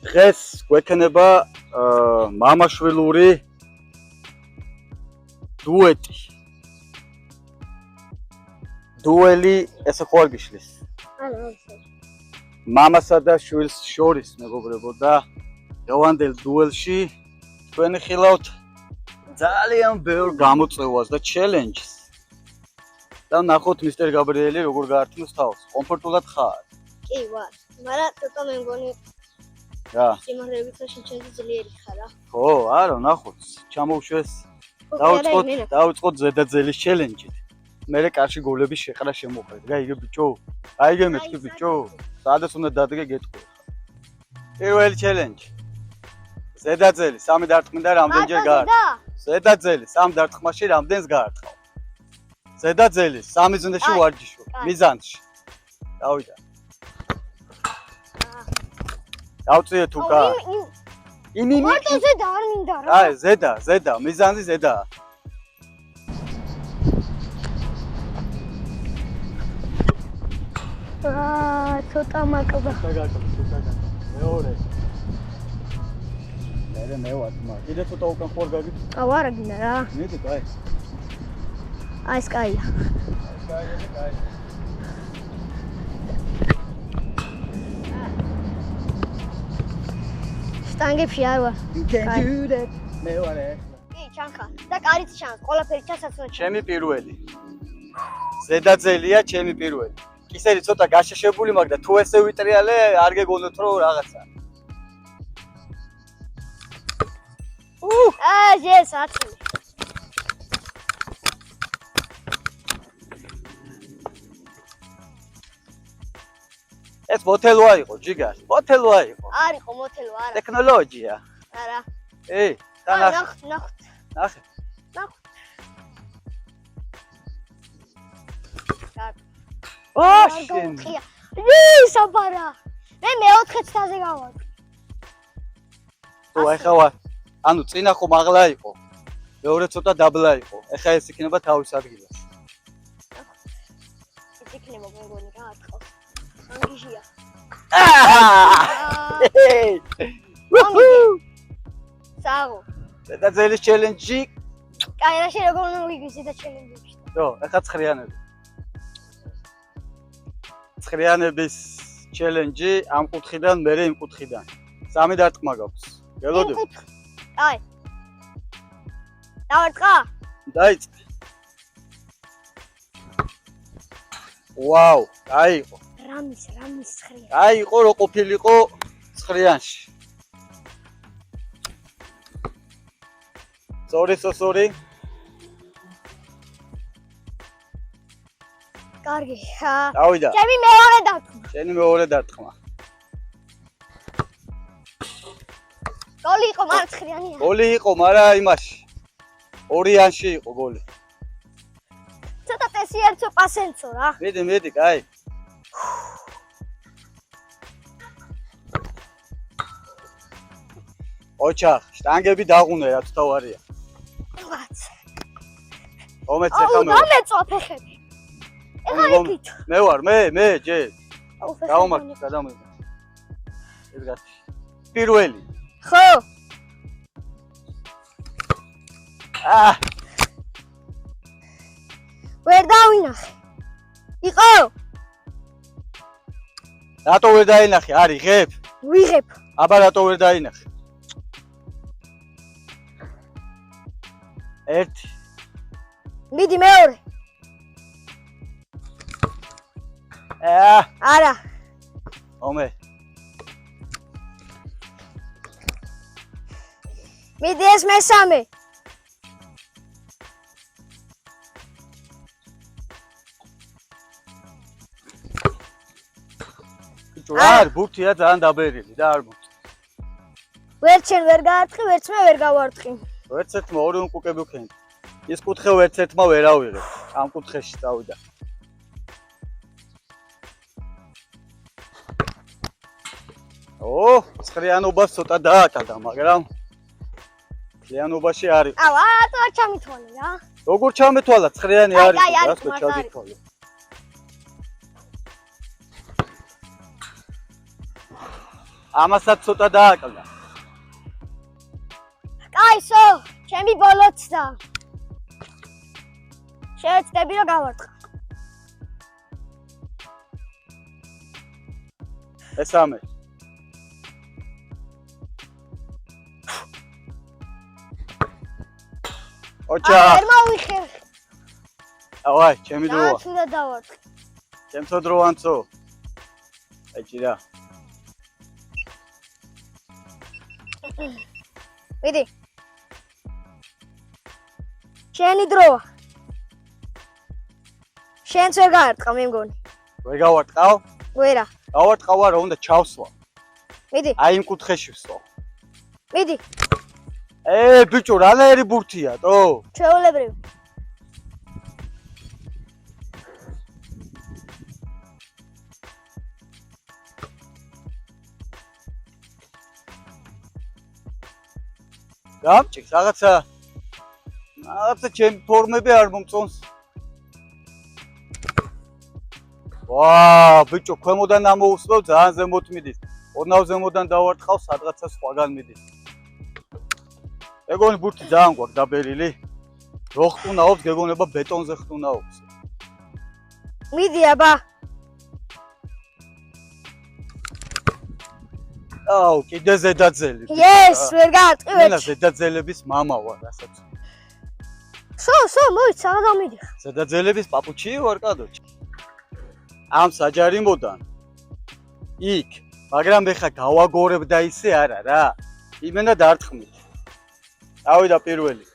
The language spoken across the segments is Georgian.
დღეს გვექნება მამაშვილური დუეტი. დუელი ესე ხო არ გიშლის? მამასა და შვილს შორის მეგობრებო და დღევანდელ დუელში თქვენ ხილავთ ძალიან ბევრ გამოწვევას და ჩელენჯს. და ნახოთ მისტერ გაბრიელი როგორ გაართმევს თავს. კომფორტულად ხარ? კი ვარ, მაგრამ ცოტა მე მგონი რა? სიმაღლეებით შენ ძლიერი ხარ რა. ხო, არა, ნახოთ. ჩამოვშვეს. დავიწყოთ ზედაძელის ჩელენჯით. მერე კარში გოლების შეყრა შემოყრეთ. გაიგე ბიჭო? გაიგე მეთქი ბიჭო? სადაც უნდა დადგე გეტყვი. პირველი ჩელენჯი. ზედაძელი 3 დარტყმიდან რამდენჯერ გაარტყა? ზედაძელი 3 დარტყმაში რამდენს გაარტყა? ზედაძელი 3 ზონაში ვარჯიშო, მიზანში. დავიდა. დავწიეთ უკა. მარტო ზედა არ მინდა რა. აი, ზედა, მიზანზე ზედა. ცოტა მაკდა. მეორე. მე ვარ, კიდე ცოტა უკან ხوار გაგი. არა გინდა რა. მიდი, კაი. აი ეს კაია. კაი. სტანგებში არ ვარ. მე ვარ ეხლა. კი, ჩანხა. და კარიც ჩანს, ყველაფერი ჩასაცნო. ჩემი პირველი. ზედაძელია ჩემი პირველი. კისერი ცოტა გაშაშებული მაგ და თუ ესე ვიტრიალე, არ გეგონოთ რომ რაღაცა. ეს აცი. ეს მოთელვა იყო, ჯიგარ. მოთელვა იყო. არ იყო მოთელო, არა. ტექნოლოგია. არა. ნახეთ. ნახეთ. ოშენ. საბარა. მე მეოთხე ცდაზე გავარ. ახლა ვარ. ანუ წინა ხომ აღლა იყო. მეორე ცოტა დაბლა იყო. ახლა ეს იქნება თავის ადგილას. ეს იქნება მეგონი რა ატყავს. ანგიჟია. საღო. ზედაძელის ჩელენჯი. კაი რა შეიძლება რომ მოგიგვის და ჩელენჯებში. ხო, ახლა ცხრიანები. ცხრიანების ჩელენჯი ამ კუთხიდან მერე იმ კუთხიდან. 3 დარტყმა გაქვს. გელოდებ? აი. დავარტყა? დაიწყე. ვაუ, აიყო. რამის ცხრიანი. აიყო რო ყოფილიყო ცხრიანში. სორი. კარგი. დავიდა. ჩემი მეორე დარტყმა. შენი მეორე დარტყმა. გოლი იყო, მაგრამ ცხრიანია. გოლი იყო, მაგრამ იმაში. ორიანში იყო გოლი. ცოტა ტესიერცო პასენცო რა. მიდი, კაი. ოჩახ, შტანგები დაღუნე რა თავარია. ვაც. მომეც ახლა მე. დამეწვა ფეხები. ეხა იქით. მე ვარ, მე ჯე. დავამართ, გადამიღე. ეს გათი. პირველი. ხო. ვერ დავინახე. იყო? რატო ვერ დაინახე? არ იღებ? ვიღებ. აბა რატო ვერ დაინახე? 1. მიდი მეორე. არა. ომე. მიდი ეს მესამე. არ ბურთია ძალიან დაბერილი და არ ბურთი. ვერც შენ ვერ გაარტყი, ვერც მე ვერ გავარტყი. ვერც ერთმა ორი უკუკები ვქენით. ის კუთხე ვერც ერთმა ვერ ავიღე. ამ კუთხეში წავიდა. ცხრიანობას ცოტა დააკადა, მაგრამ ცხრიანობაში არ იყო. რატო არ ჩამითვალე რა? როგორ ჩამეთვალა? ცხრიანი არ იყო, რასკო ჩაგითვალე. ამასაც ცოტა დააკლდა. კაისო, ჩემი ბოლოცდა. შეეცდები რომ გავარტყა. მესამე. ოჩა. არ მოვიხერ. ავაი, ჩემი დროა. და თუნდა დავარტყი. ჩემსო დროანცო. ეჭირა. მიდი. შენი დროა. შენც ვერ გაარტყა მე მგონი. ვერ გავარტყავ? ვერა. გავარტყავა რა უნდა ჩავსვა. მიდი. აი იმ კუთხეში ვსვა. მიდი. ბიჭო, რანაირი ბურთია, თო? ჩვეულებრივი. გამჭიქს რაღაცა ჩემი ფორმები არ მომწონს. ვა, ბიჭო, ქვემოდან ამოუსვევ, ძალიან ზემოთ მიდის. ოდნავ ზემოდან დავარტყავ, სადღაცა სხვაგან მიდის. ეგონი ბურთი ძალიან გვაქვს დაბერილი. რო ხტუნაობს, გეგონება ბეტონზე ხტუნაობს. მიდი აბა. აუ, კიდე ზედაძელი. Yes, ვერ გაარტყი ვერ. მენა ზედაძელების მამა ვარ, რასაც. სო, მოიცა რა დამიდი. ზედაძელების პაპუჩი ვარ კადოჩი. ამ საჯარიმოდან იქ, მაგრამ ეხა გავაგორებ და ისე არა რა. იმენა დარტყმით. ავიდა პირველი.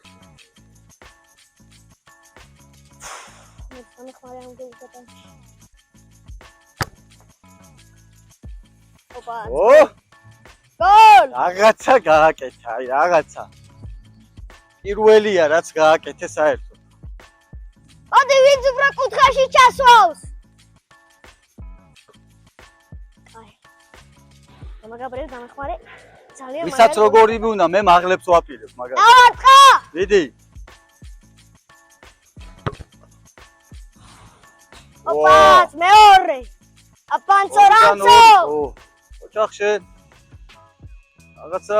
ო! გოლ! რაღაცა გააკეთა, აი რაღაცა. პირველია რაც გააკეთე საერთოდ. მოდი ვინც უფრო კუთხეში ჩასვავს. აი. გამაგაბრე დამახმარე. ძალიან ვისაც როგორი უნდა, მე მაღლებს ვაპირებ, მაგრამ. დავარტყა! მიდი. ოპა, მეორე. აპანცო რანცო. ოჩახშენ. რაღაცა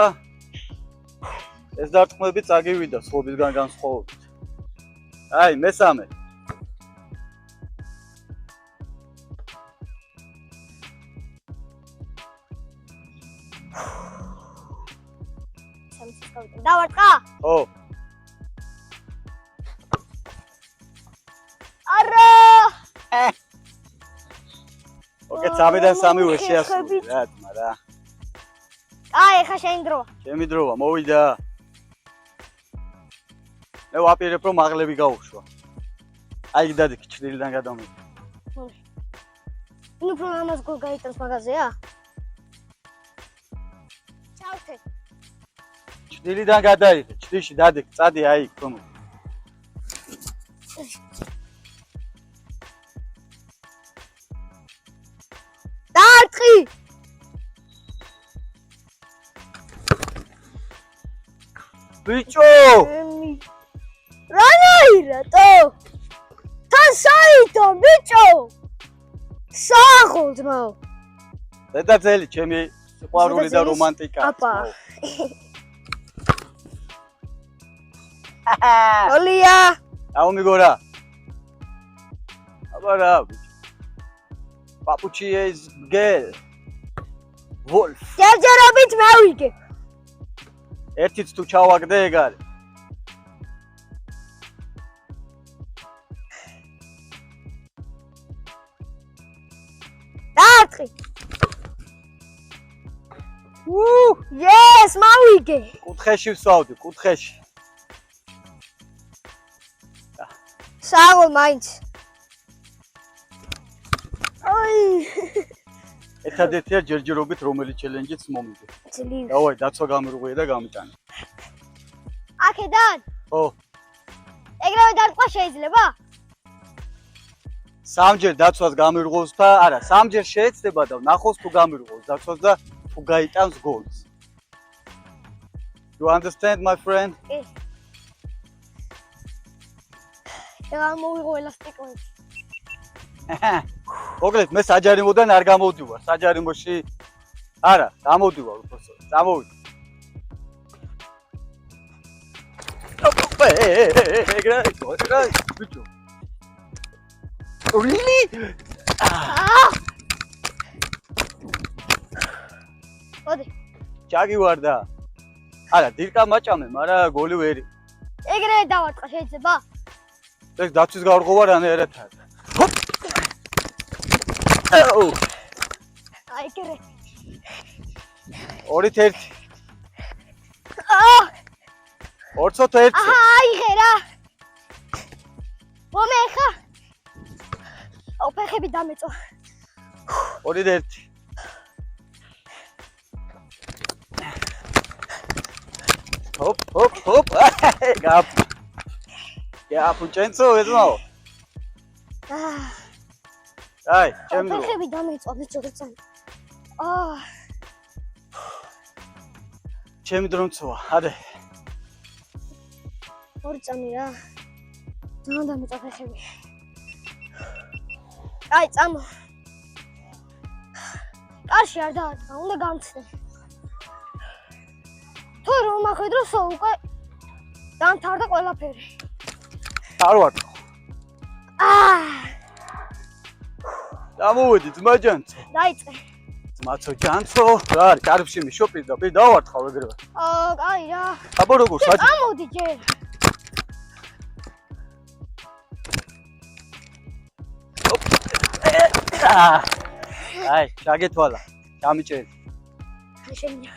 ეს დარტყმები წაგივიდა სხვებისგან განსხვავებით. აი, მესამე. დავარტყა? ო. არა! ოკეი, 3-დან 3 ვერ შეასრულე რა, მაგრამ. აი, ხა შენ დროა. ჩემი დროა, მოვიდა. მე ვაპირებ რომ მაღლები გაუშვა. აი, დადიქ, ჩრდილიდან გადამიდი. ნუ პროგრამას გოლ გაიტანს მაგაზეა? ჩავთე. ჩრდილიდან გადაიღე, ჩრდილში დადიქ, წადი აი, ხომ. დარტყი! ბიჭო! რანაირატო? თან საერთო ბიჭო! საღოლდმო! ზედაძელი, ჩემი სიყვარული და რომანტიკა. აპა. ოლია! აუ მიგორა. აბა რა, ბიჭო. პაპუჩი is girl. Wolf. ჯერჯერობით მოვიგე. ერთიც თუ ჩავაგდე ეგ არის. დარტყი. Yes, მოვიგე. კუთხეში ვსვავდი, კუთხეში. საღოლ მაინც. აი. ერთადერთია ჯერჯერობით რომელი ჩელენჯიც მომიგე. ძლივ. დავაი, დაცვა გამირღვია და გამიტანე. აქედან? ხო. ეგრევე დარტყვა შეიძლება? სამჯერ დაცვას გამირღვევს და არა, სამჯერ შეეცდება და ნახოს თუ გამირღვევს დაცვას და თუ გაიტანს გოლს. You understand my friend? ეგ მოვიღო ელასტიკოები. მოკლედ მე საჯარიმოდან არ გამოვდივარ. საჯარიმოში არა, გამოდივარ უბრალოდ. წამოვიდე. ეგრე, ბიჭო. Really? მოდი. ჩაგივარდა. არა, დირკა მაჭამე, მაგრამ გოლი ვერი. ეგრე დავარტყა შეიძლება? ეს დაცვის გავრღობა რანაირად. აი ეგრე. 2-1. აა! 2-1. აიღე რა. მომეხა. ოფეხები დამეწო. 2-1. Hop. Gap. Ja, pucențo, vezi mă. Hai, ce-mi dru? ოფეხები დამეწო, ბიჭო. აა! Ce-mi drumțo? Haide. ორი წამი რა. ძალიან დამეწო ოფეხები. აი, წამო. კარში არ დაარტყა, უნდა გამცდე. თუ რომ მახედროსო უკვე დამთავრდა ყველაფერი. არ ვარ. აა! დამოვედი ძმაჯანცო. დაიწყე. ძმაცო ჯანცო. რა არის, კარებში მიშოპი და პირ დავარტყავ ეგრევე. აი რა. აბა როგორ საჭი? ამოდი ჯერ. აი, შაგეთვალა. გამიჭერი. შენია.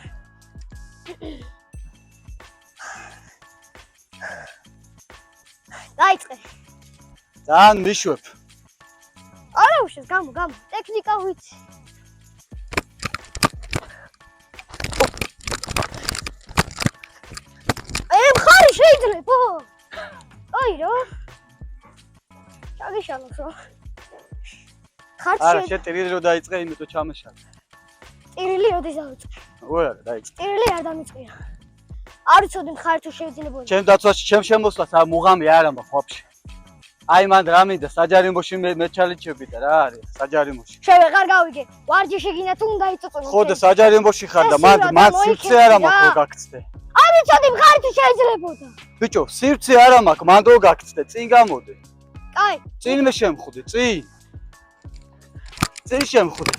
დაიწყე. ძალიან მიშვებ. არა უშეს, გამო. ტექნიკა ვიცი. მხარი შეიძლება. აი რა. ჩაგიშალოს რა. არა, შეტრილი რო დაიწყე, იმიტომ ჩამეშალე. ტირილი როდის დავიწყე? უარა, დაიწყე. ტირილი არ დამიწყია. არ ვიცოდი მხარი თუ შეიძლება. ჩემ დაცვაში, ჩემ შემოსვლას არ მუღამი არ ამბა ხوبში. აი მან რა მინდა საჯარიმოში მე ჩალიჩები და რა არის საჯარიმოში. შევეღარ გავიგე. ვარჯიში გინდა თუ უნდა იწოწონო. ხო და საჯარიმოში ხარ და მან სივრცე არ მაქვს რო გაგწდე. არ ვიცოდი მხარი თუ შეიძლებოდა. ბიჭო, სივრცე არ მაქვს, მან რო გაგწდე, წინ გამოდი. კაი. წინ მე შემხვდი, წინ. წინ შემხვდი.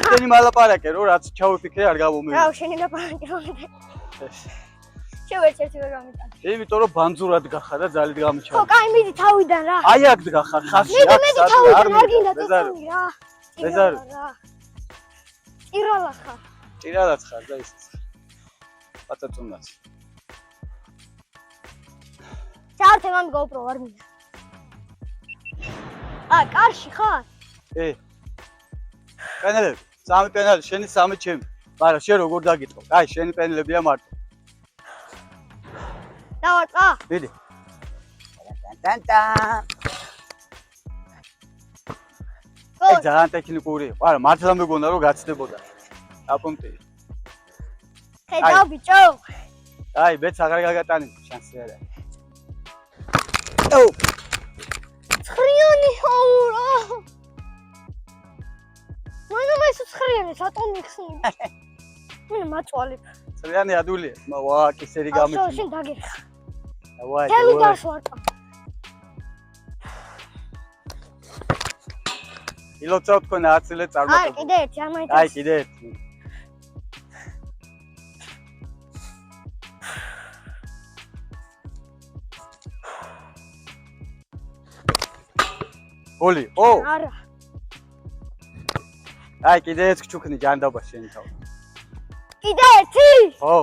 შენი მალაპარაკე რო რაც ჩავიფიქრე არ გამომივიდა. რა შენი ლაპარაკე რომ შევერცერთი ვერ გამიტანე. იმიტომ რომ ბანძურად გახარ და ძალით გამიჩავე. ხო, კაი, მიდი თავიდან რა. აი აქ დგახარ, ხაზში აქ. მიდი თავიდან არ გინდა წიწონი რა. მეზარი. ირალა ხარ. ჭირალაც ხარ და ისიც. პატაწუნას. ჩართე მან GoPro არ მინდა. კარში ხარ? პენელები, 3 პენელი, შენი 3 ჩემი. მაგრამ შენ როგორ დაგიტყო? აი, შენი პენელებია მარტო. დავარტყა? მიდი. ტან. ძალიან ტექნიკური იყო. არა, მართლა მეგონა რომ გაცდებოდა. აპუნქტი. ხედავ ბიჭო. აი, მეც აღარ გაგატანი შანსი არა. ცხრიანი ჰაურა. მაგრამ ეს ცხრიანი სატომ მიხსნი. მე მაწვალებ. ცხრიანი ადულია. ვა, კისერი გამიწვია. ახლა შენ დაგიხა. ვაი. თელი დასვარტა. ილოცავ თქვენ 10 წელს წარმატებული. აი, კიდე ერთი არ მაინტერესებს. აი, კიდე ერთი. გოლი. ო! არა. აი, კიდე ერთ ჩუქნი ჯანდაბა შენი თავი. კიდე ერთი? ხო.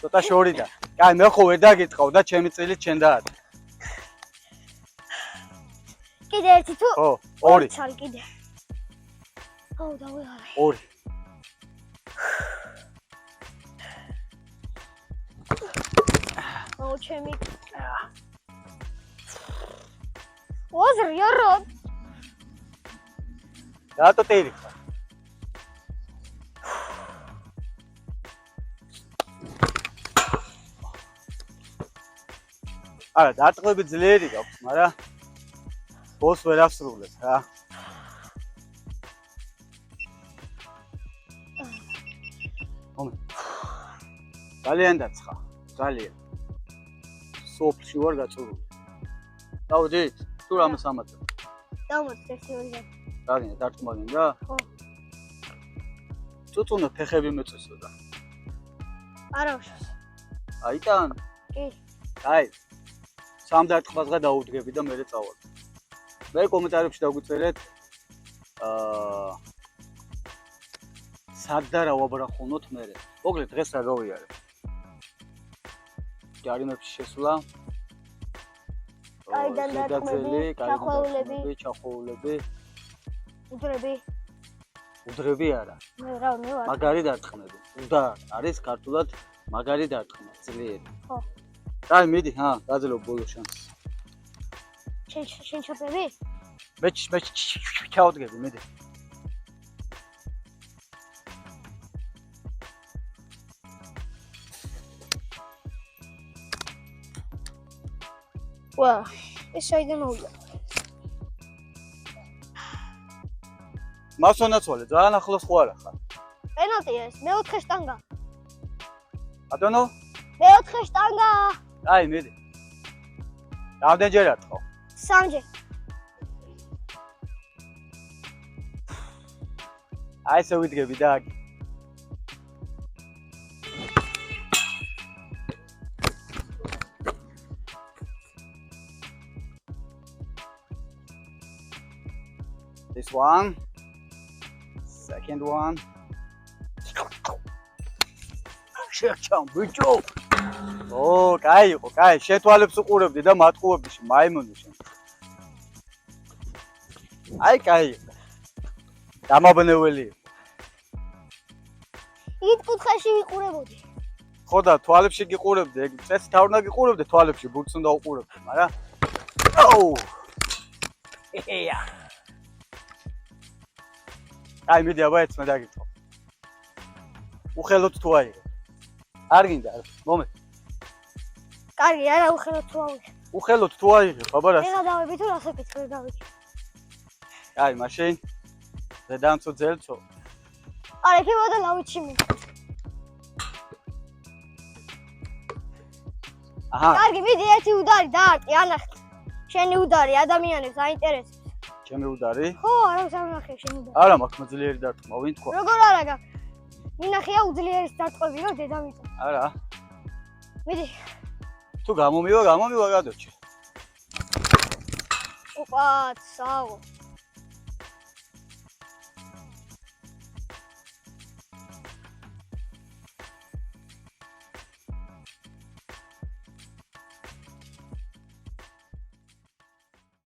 ცოტა შორიდა. კაი, მე ხო ვერ დაგიტყავ და ჩემი წილი ჩენ დაატ. კიდე ერთი თუ? ხო, 2. ჩალი კიდე. აუ, დავიღალე. 2. აუ, ჩემი. ოზრია რა. რატო ტერი ხარ? არა, დარტყმები ძლიერი გაქვს, მაგრამ ბოლოს ვერ ასრულებ რა. მომე. ძალიან დაცხა. ძალიან. სოფლში ვარ გაწურული. დავდით? თუ რამე სამაძებ. დავმოწ ერთი ორი. რაგინდა დარტყმა გინდა? ხო. წუწუნო ფეხები მეწესო და. არა უშავს. აიტან? კი. აი. სამ დარტყმასღა დაუდგები და მე წავალ. მე კომენტარებში დაგვიწერეთ სად და რა ვაბრახუნოთ მე. მოგლეთ დღეს რა გავიარე. ჯარიმებში შესვლა. კაიდან დარტყმები, ჩახოვლები. udrები არა. მე ვარ. მაგარი დარტყმები. უდა არის ქართულად მაგარი დარტყმა, ძლიერი. ხო. აი მიდი, გაძლევ ბოლო შანსს. შენ ჩოპები? მე ჩავდგები, მიდი. ვა, ეს საიდან მოვიდა? მასონაცვალე, ძალიან ახლოს ხო არა ხარ? პენალტია ეს, მეოთხე შტანგა. ბატონო? მეოთხე შტანგა. აი, მიდი. რამდენჯერ ატყო? 3 ჯერ. აი, ესე ვიდგები და აქ. This one. Second one. შეჭამ ბიჭო. ო, კაი იყო, კაი, შეთვალებს უყურებდი და მატყუებდი მაიმუნი შენ. აი, კაი იყო. დამაბნეველი იყო. ით კუთხეში ვიყურებოდი. ხო და თვალებში გიყურებდი, ეგ წესი თავ უნდა გიყურებდი თვალებში, ბურთს უნდა უყურებდი, მაგრამ აუ. ეა. აი მიდი აბა ეს მე დაგიწყო. უხელოდ თუ აიღე. არ გინდა, მომე. კარგი, არა უხელოდ თუ აიღე. უხელოდ თუ აიღე, ბაბა რა. ეხლა დავები თუ რას ეკითხე დავიდი. აი მაშინ ზედამცო ძელცო. არა, იქ მოდა ლავიჩი მე. აჰა. კარგი, მიდი ერთიუდარი დაარტყი, ანახე. შენი udari ადამიანებს აინტერესებს. ჩემი udari? ხო, არა სამნახე შენი udari. არა, მაქვს მოძლიერი დარტყმა, ვინ თქვა? როგორ არა გაქვს? მინახია უძლიერეს დარტყმები, რომ დედამიწა. არა. მიდი. თუ გამომივა გადოჩე. უყაც, საო.